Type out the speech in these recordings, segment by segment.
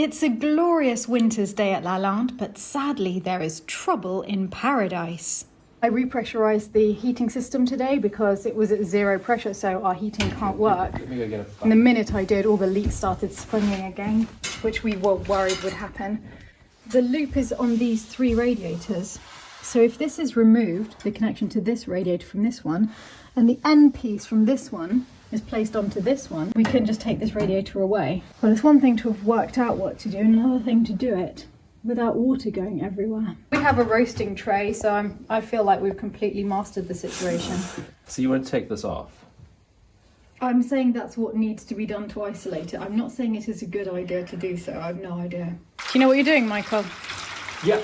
It's a glorious winter's day at Lalande, but sadly there is trouble in paradise. I repressurized the heating system today because it was at 0 pressure, so our heating can't work. Let me go get a And the minute I did, all the leaks started springing again, which we were worried would happen. The loop is on these 3 radiators. So if this is removed, the connection to this radiator from this one, and the end piece from this one is placed onto this one, we can just take this radiator away. Well, it's one thing to have worked out what to do, and another thing to do it without water going everywhere. We have a roasting tray, so I feel like we've completely mastered the situation. So you want to take this off? I'm saying that's what needs to be done to isolate it. I'm not saying it is a good idea to do so. I have no idea. Do you know what you're doing, Michael? Yeah.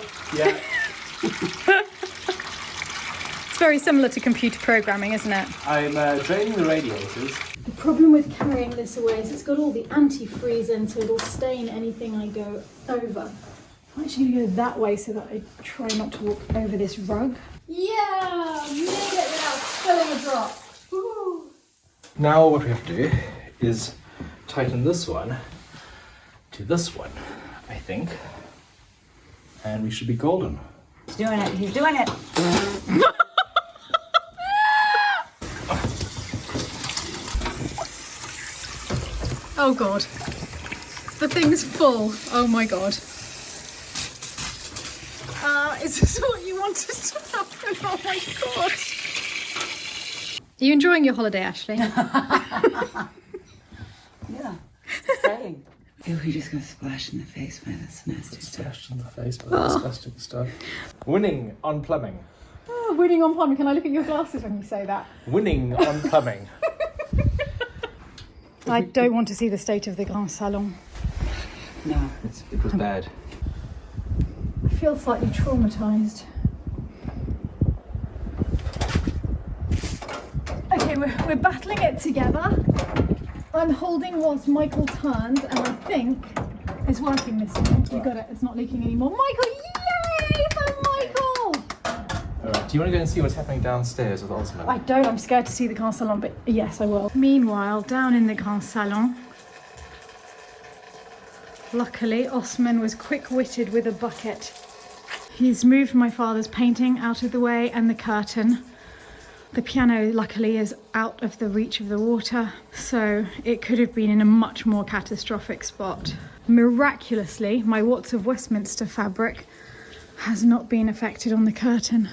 It's very similar to computer programming, isn't it? I'm draining the radiators. The problem with carrying this away is it's got all the antifreeze in, so it'll stain anything I go over. I'm actually going to go that way so that I try not to walk over this rug. Yeah! Made it without spilling a drop. Woo. Now what we have to do is tighten this one to this one, I think. And we should be golden. He's doing it, he's doing it! Oh god. The thing's full. Oh my god. Is this what you wanted to happen? Oh my god. Are you enjoying your holiday, Ashley? Yeah, it's exciting. I feel we're just gonna splash in the face by this nasty stuff. Splashed in the face by the disgusting stuff. Winning on plumbing. Oh, winning on plumbing. Can I look at your glasses when you say that? Winning on plumbing. I don't want to see the state of the Grand Salon. No. It was bad. I feel slightly traumatised. Okay, we're battling it together. I'm holding whilst Michael turns, and I think it's working this time. You got it. It's not leaking anymore. Michael, yay for Michael! Alright, do you want to go and see what's happening downstairs with Osman? I don't. I'm scared to see the Grand Salon, but yes, I will. Meanwhile, down in the Grand Salon, luckily, Osman was quick-witted with a bucket. He's moved my father's painting out of the way and the curtain. The piano, luckily, is out of the reach of the water, so it could have been in a much more catastrophic spot. Miraculously, my Watts of Westminster fabric has not been affected on the curtain.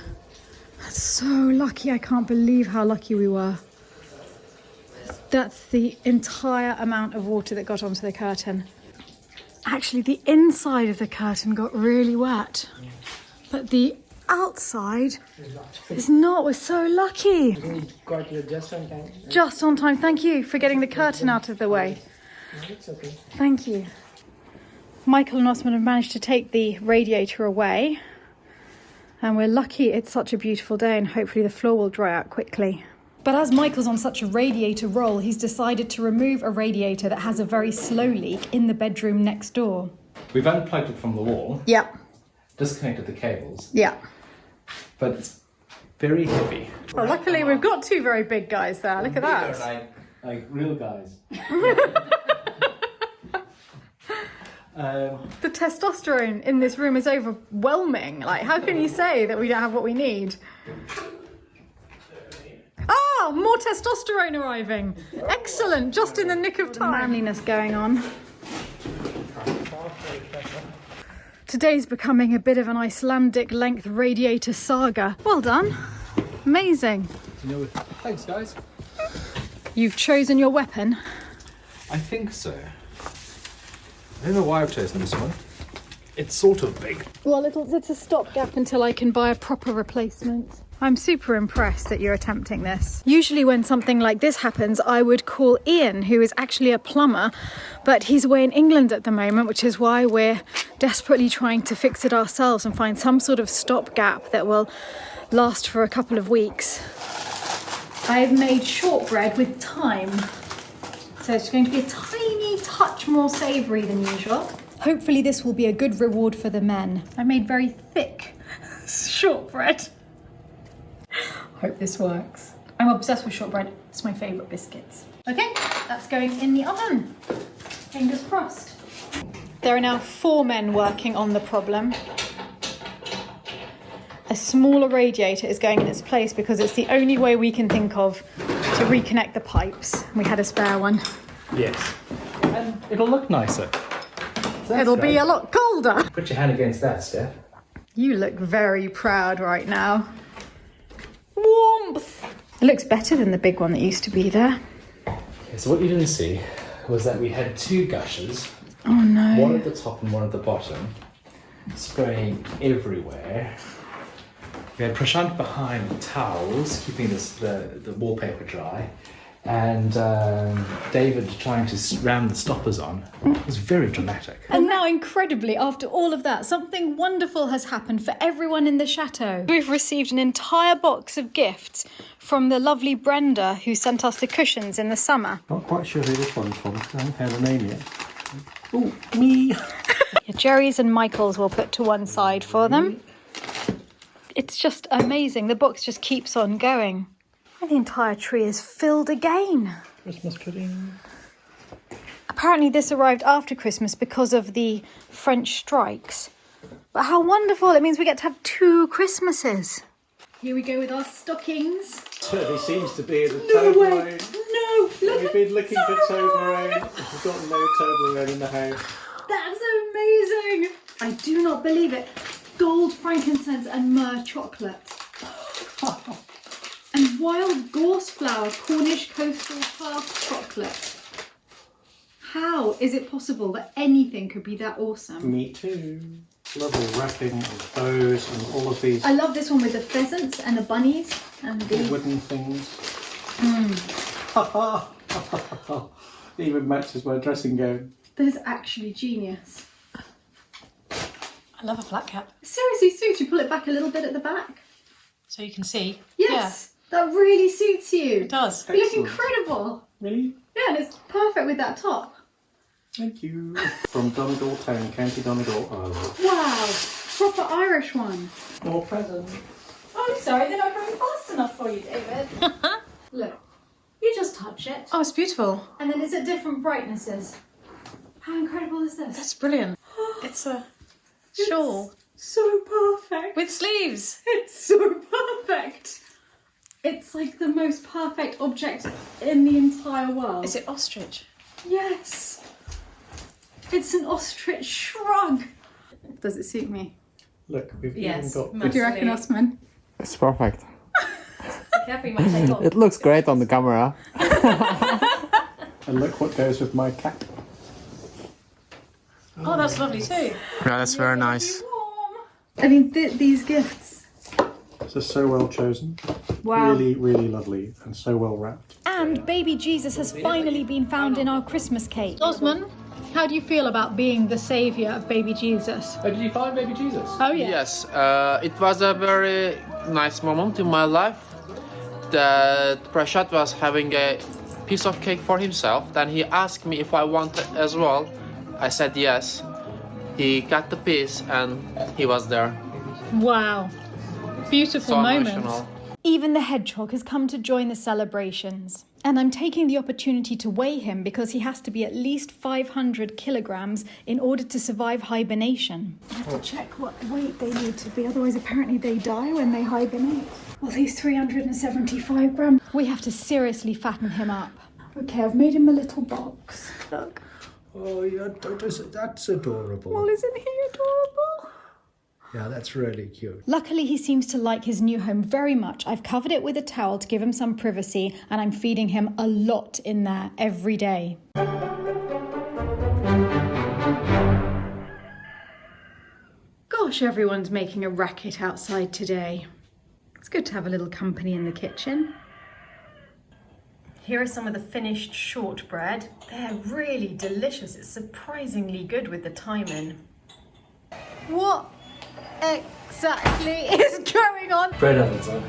That's so lucky. I can't believe how lucky we were. That's the entire amount of water that got onto the curtain. Actually, the inside of the curtain got really wet, but the outside is not. We're so lucky. You got here just on time. Just on time. Thank you for getting the curtain out of the way. It's okay. Thank you. Michael and Osman have managed to take the radiator away, and we're lucky it's such a beautiful day, and hopefully the floor will dry out quickly. But as Michael's on such a radiator roll, he's decided to remove a radiator that has a very slow leak in the bedroom next door. We've unplugged it from the wall, Yep. disconnected the cables, Yeah. but it's very heavy. Well, luckily we've got 2 very big guys there. Look at that. Like real guys. The testosterone in this room is overwhelming. Like, how can you say that we don't have what we need? Ah, more testosterone arriving. Excellent, just in the nick of time. Manliness going on. Today's becoming a bit of an Icelandic length radiator saga. Well done. Amazing. Thanks, guys. You've chosen your weapon. I think so. I don't know why I've chosen this one. It's sort of big. Well, it's a stopgap until I can buy a proper replacement. I'm super impressed that you're attempting this. Usually when something like this happens, I would call Ian, who is actually a plumber, but he's away in England at the moment, which is why we're desperately trying to fix it ourselves and find some sort of stopgap that will last for a couple of weeks. I've made shortbread with thyme, so it's going to be a tiny touch more savoury than usual. Hopefully this will be a good reward for the men. I made very thick shortbread. Hope this works. I'm obsessed with shortbread. It's my favourite biscuits. Okay, that's going in the oven. Fingers crossed. There are now 4 men working on the problem. A smaller radiator is going in its place because it's the only way we can think of to reconnect the pipes. We had a spare one. Yes. And it'll look nicer. So It'll be a lot colder. Put your hand against that, Steph. You look very proud right now. Warmth! It looks better than the big one that used to be there. Okay, so what you didn't see was that we had 2 gushers. Oh no. One at the top and one at the bottom, spraying everywhere. We had Prashant behind the towels, keeping the wallpaper dry, and David trying to ram the stoppers on. It was very dramatic. And now, incredibly, after all of that, something wonderful has happened for everyone in the chateau. We've received an entire box of gifts from the lovely Brenda, who sent us the cushions in the summer. Not quite sure who this one's from. I haven't had a name yet. Oh, me! Jerry's and Michael's we'll put to one side for them. It's just amazing. The box just keeps on going. And the entire tree is filled again. Christmas pudding. Apparently this arrived after Christmas because of the French strikes. But how wonderful. It means we get to have 2 Christmases. Here we go with our stockings. Certainly seems to be the No way. Toblerone. No, look We've been looking for Toblerone. We've got no Toblerone in the house. That's amazing. I do not believe it. Gold, frankincense and myrrh chocolate. And wild gorse flower Cornish coastal hearth chocolate. How is it possible that anything could be that awesome? Me too. Lovely wrapping of bows and all of these I love this one with the pheasants and the bunnies and the wooden things. It even matches my dressing gown. That is actually genius. I love a flat cap, Seriously, suits you. Pull it back a little bit at the back. so you can see. Yes, that really suits you. It does. You look Excellent. incredible. Really? Yeah, and it's perfect with that top. Thank you. From Donegal Town, County Donegal, Ireland. Wow, proper Irish one. More present. Oh, I'm sorry, they're not going fast enough for you, David. Look, you just touch it, Oh, it's beautiful. and then it's at different brightnesses. How incredible is this? That's brilliant. It's a shawl So perfect. with sleeves. It's so perfect. It's like the most perfect object in the entire world. Is it ostrich? Yes. It's an ostrich shrug. Does it suit me? Look, we've Yes, even got What do you reckon, Osman? It's perfect. Careful, you might take off. It looks great on the camera. And look what goes with my cap. Oh, that's lovely too. Yeah, that's very nice. I mean, these gifts. This is so well chosen. Wow. Really, really lovely and so well wrapped. And baby Jesus has finally been found in our Christmas cake. Osman, how do you feel about being the saviour of baby Jesus? Oh, did you find baby Jesus? Oh, yeah. Yes, it was a very nice moment in my life that Prashant was having a piece of cake for himself. Then he asked me if I wanted as well. I said yes. He got the piece and he was there. Wow. Beautiful So moment. emotional. Even the hedgehog has come to join the celebrations. And I'm taking the opportunity to weigh him because he has to be at least 500 kilograms in order to survive hibernation. I have to check what weight they need to be, otherwise apparently they die when they hibernate. Well, he's 375 grams. We have to seriously fatten him up. Okay, I've made him a little box. Look. Oh, yeah, that's adorable. Well, isn't he adorable? Yeah, that's really cute. Luckily, he seems to like his new home very much. I've covered it with a towel to give him some privacy, and I'm feeding him a lot in there every day. Gosh, everyone's making a racket outside today. It's good to have a little company in the kitchen. Here are some of the finished shortbread. They're really delicious. It's surprisingly good with the thyme in. What exactly is going on? Bread ovens on.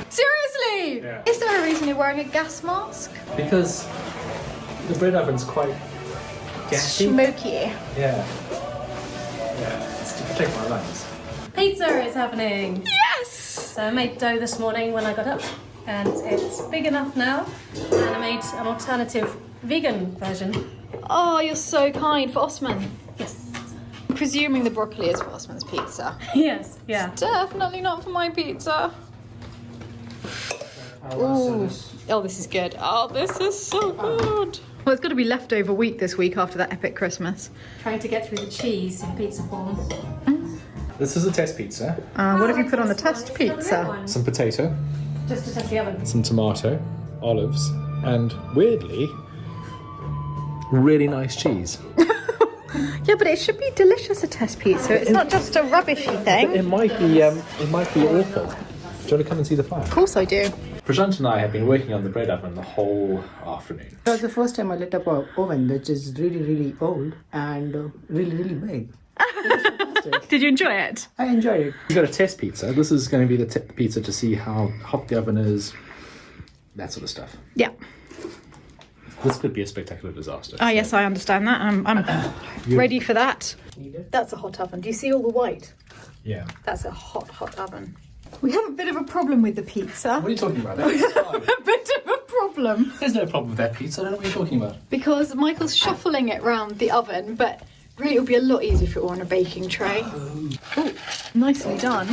Seriously? Yeah. Is there a reason you're wearing a gas mask? Because the bread oven's quite gassy. Smoky. Yeah. Yeah, it's to protect my lungs. Pizza is happening. Yes! So I made dough this morning when I got up, and it's big enough now. And I made an alternative vegan version. Oh, you're so kind for Osman. Yes. presuming the broccoli is for Osman's pizza. Yes, yeah. Definitely not for my pizza. Ooh. Oh, this is good. Oh, this is so good. Well, it's got to be leftover wheat this week after that epic Christmas. Trying to get through the cheese in pizza form. This is a test pizza. What have you put on the test pizza? Some potato, Just to test the oven. some tomato, olives, and weirdly, really nice cheese. Yeah, but it should be delicious, a test pizza. It's not just a rubbishy thing. It might be awful. Do you want to come and see the fire? Of course I do. Prashant and I have been working on the bread oven the whole afternoon. That was the first time I lit up an oven which is really old and really big. Did you enjoy it? I enjoyed it. We got a test pizza. This is going to be the pizza to see how hot the oven is, that sort of stuff. Yeah. This could be a spectacular disaster. Oh, yes, I understand that. I'm ready for that. That's a hot oven. Do you see all the white? Yeah. That's a hot oven. We have a bit of a problem with the pizza. What are you talking about? That's fine. A bit of a problem. There's no problem with that pizza. I don't know what you're talking about. Because Michael's shuffling it round the oven, but really it would be a lot easier if it were on a baking tray. Oh, nicely done.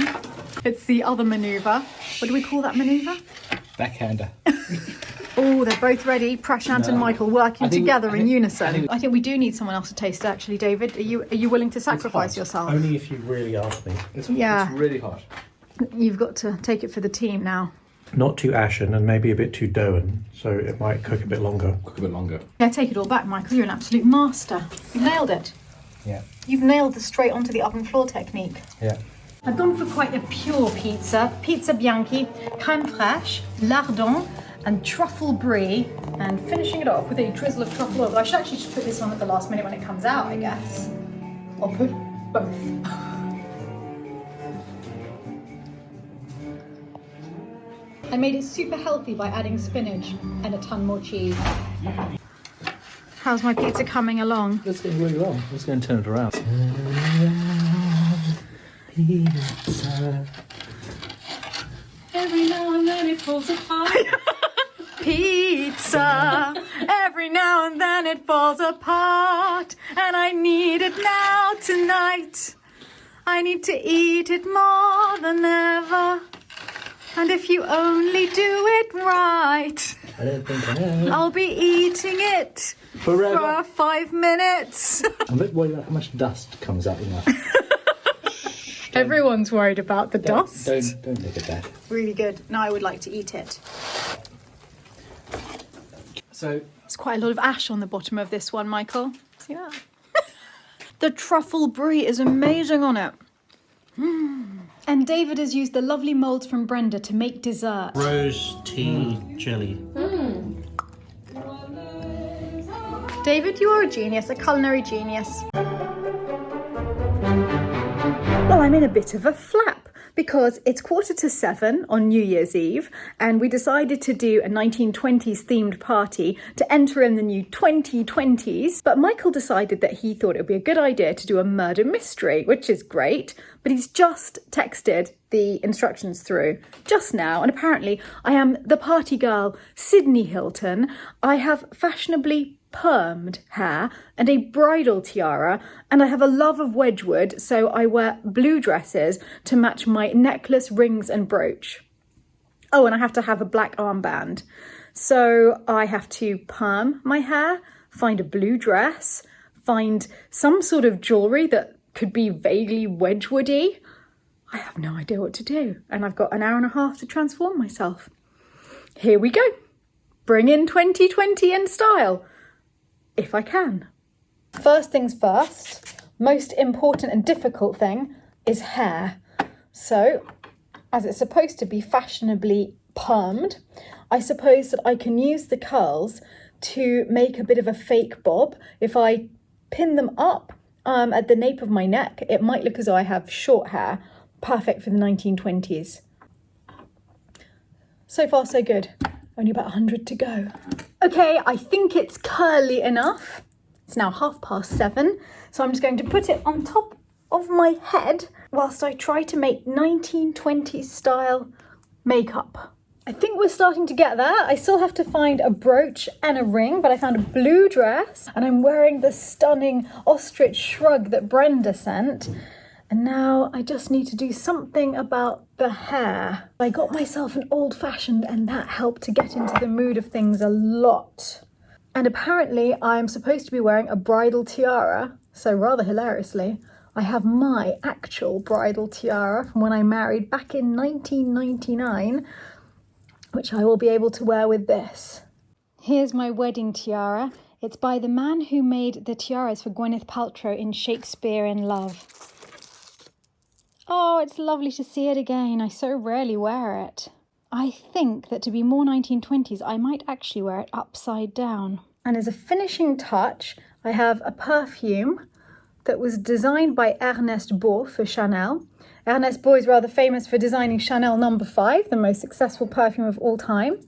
It's the other manoeuvre. What do we call that manoeuvre? Backhander. Oh, they're both ready. Prashant and Michael working together in unison. I think we do need someone else to taste it, actually, David. Are you willing to sacrifice yourself? Only if you really ask me. It's really hot. You've got to take it for the team now. Not too ashen and maybe a bit too doughy, so it might cook a bit longer. Cook a bit longer. Yeah, take it all back, Michael. You're an absolute master. You've nailed it. Yeah. You've nailed the straight onto the oven floor technique. Yeah. I've gone for quite a pure pizza. Pizza bianchi, crème fraîche, lardon, and truffle brie. And finishing it off with a drizzle of truffle oil. I should actually just put this on at the last minute when it comes out, I guess. I'll put both. I made it super healthy by adding spinach and a ton more cheese. How's my pizza coming along? That's going really well. I'm just going to turn it around. Pizza. Every now and then it falls apart. Pizza. Every now and then it falls apart. And I need it now tonight. I need to eat it more than ever. And if you only do it right, I don't think I am. I'll be eating it Forever. for 5 minutes. I'm a bit worried about how much dust comes out in that. Everyone's worried about the dust. Don't look at that. Really good. Now I would like to eat it. So, There's quite a lot of ash on the bottom of this one, Michael. See that? The truffle brie is amazing on it. And David has used the lovely moulds from Brenda to make dessert. Rose tea jelly. David, you are a genius, a culinary genius. Well, I'm in a bit of a flap because it's 6:45 on New Year's Eve and we decided to do a 1920s themed party to enter in the new 2020s. But Michael decided that he thought it would be a good idea to do a murder mystery, which is great. But he's just texted the instructions through just now. And apparently I am the party girl, Sydney Hilton. I have fashionably permed hair and a bridal tiara, and I have a love of Wedgwood, so I wear blue dresses to match my necklace, rings and brooch. Oh, and I have to have a black armband. So I have to perm my hair, find a blue dress, find some sort of jewellery that could be vaguely Wedgwoody. I have no idea what to do, and I've got an hour and a half to transform myself. Here we go. Bring in 2020 in style. If I can. First things first, most important and difficult thing is hair. So, as it's supposed to be fashionably permed, I suppose that I can use the curls to make a bit of a fake bob. If I pin them up at the nape of my neck, it might look as though I have short hair, perfect for the 1920s. So far, so good. Only about 100 to go. Okay, I think it's curly enough. It's now 7:30, so I'm just going to put it on top of my head whilst I try to make 1920s style makeup. I think we're starting to get there. I still have to find a brooch and a ring, but I found a blue dress and I'm wearing the stunning ostrich shrug that Brenda sent. And now I just need to do something about the hair. I got myself an old-fashioned and that helped to get into the mood of things a lot. And apparently I'm supposed to be wearing a bridal tiara, so rather hilariously, I have my actual bridal tiara from when I married back in 1999, which I will be able to wear with this. Here's my wedding tiara. It's by the man who made the tiaras for Gwyneth Paltrow in Shakespeare in Love. Oh, it's lovely to see it again. I so rarely wear it. I think that to be more 1920s, I might actually wear it upside down. And as a finishing touch, I have a perfume that was designed by Ernest Beau for Chanel. Ernest Beau is rather famous for designing Chanel No. 5, the most successful perfume of all time.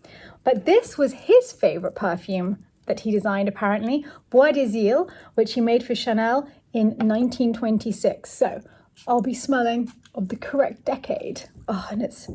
But this was his favourite perfume that he designed, apparently, Bois des Îles, which he made for Chanel in 1926. So I'll be smelling of the correct decade. Oh, and it's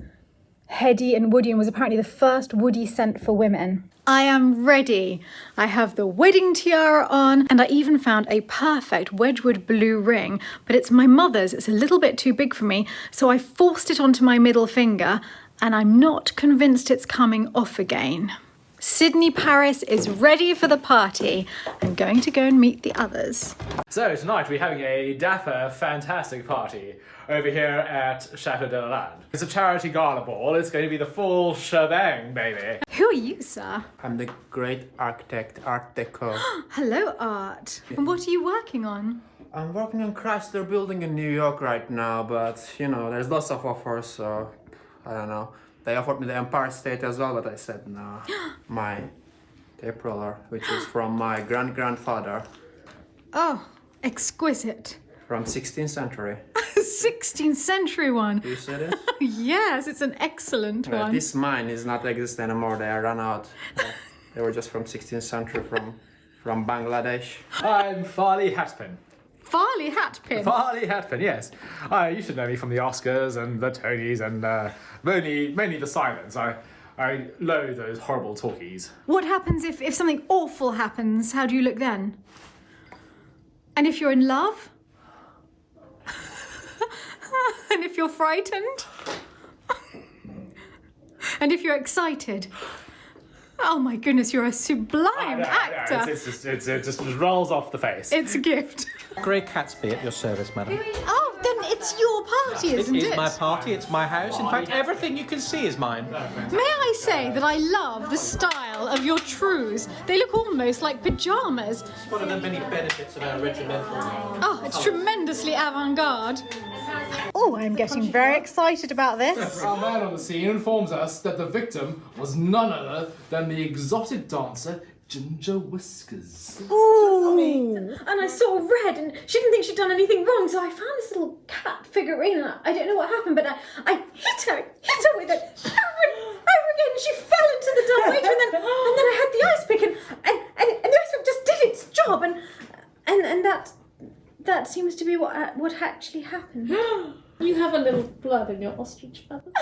heady and woody and was apparently the first woody scent for women. I am ready. I have the wedding tiara on and I even found a perfect Wedgwood blue ring, but it's my mother's. It's a little bit too big for me, so I forced it onto my middle finger and I'm not convinced it's coming off again. Sydney Paris is ready for the party. I'm going to go and meet the others. So tonight we're having a dapper, fantastic party over here at Chateau de Lalande. It's a charity gala ball. It's going to be the full shebang, baby. Who are you, sir? I'm the great architect, Art Deco. Hello, Art. And what are you working on? I'm working on Chrysler Building in New York right now, but you know, there's lots of offers, so I don't know. They offered me the Empire State as well, but I said no. My tape roller, which is from my grandfather. Oh, exquisite. From 16th century. 16th century one. You see this? Yes, it's an excellent one. This mine is not exist anymore. They are run out. They were just from 16th century from Bangladesh. I'm Farley Hatpin. Farley Hatpin. Farley Hatpin, yes. You should know me from the Oscars and the Tonys and mainly the silence. I loathe those horrible talkies. What happens if something awful happens? How do you look then? And if you're in love? And if you're frightened? And if you're excited? Oh my goodness, you're a sublime actor. It just rolls off the face. It's a gift. Grey Catsby at your service, madam. Oh, then it's your party, isn't it? It is my party, it's my house. In fact, everything you can see is mine. May I say that I love the style of your trews? They look almost like pyjamas. It's one of the many benefits of our regimental. Oh, it's tremendously avant-garde. Oh, I'm getting very excited about this. Our man on the scene informs us that the victim was none other than the exotic dancer Ginger Whiskers. Ooh. And I saw red and she didn't think she'd done anything wrong, so I found this little cat figurine and I don't know what happened, but I hit her with it over and over again and she fell into the dumb waiter and then I had the ice pick and the ice pick just did its job and that seems to be what actually happened. You have a little blood in your ostrich feathers.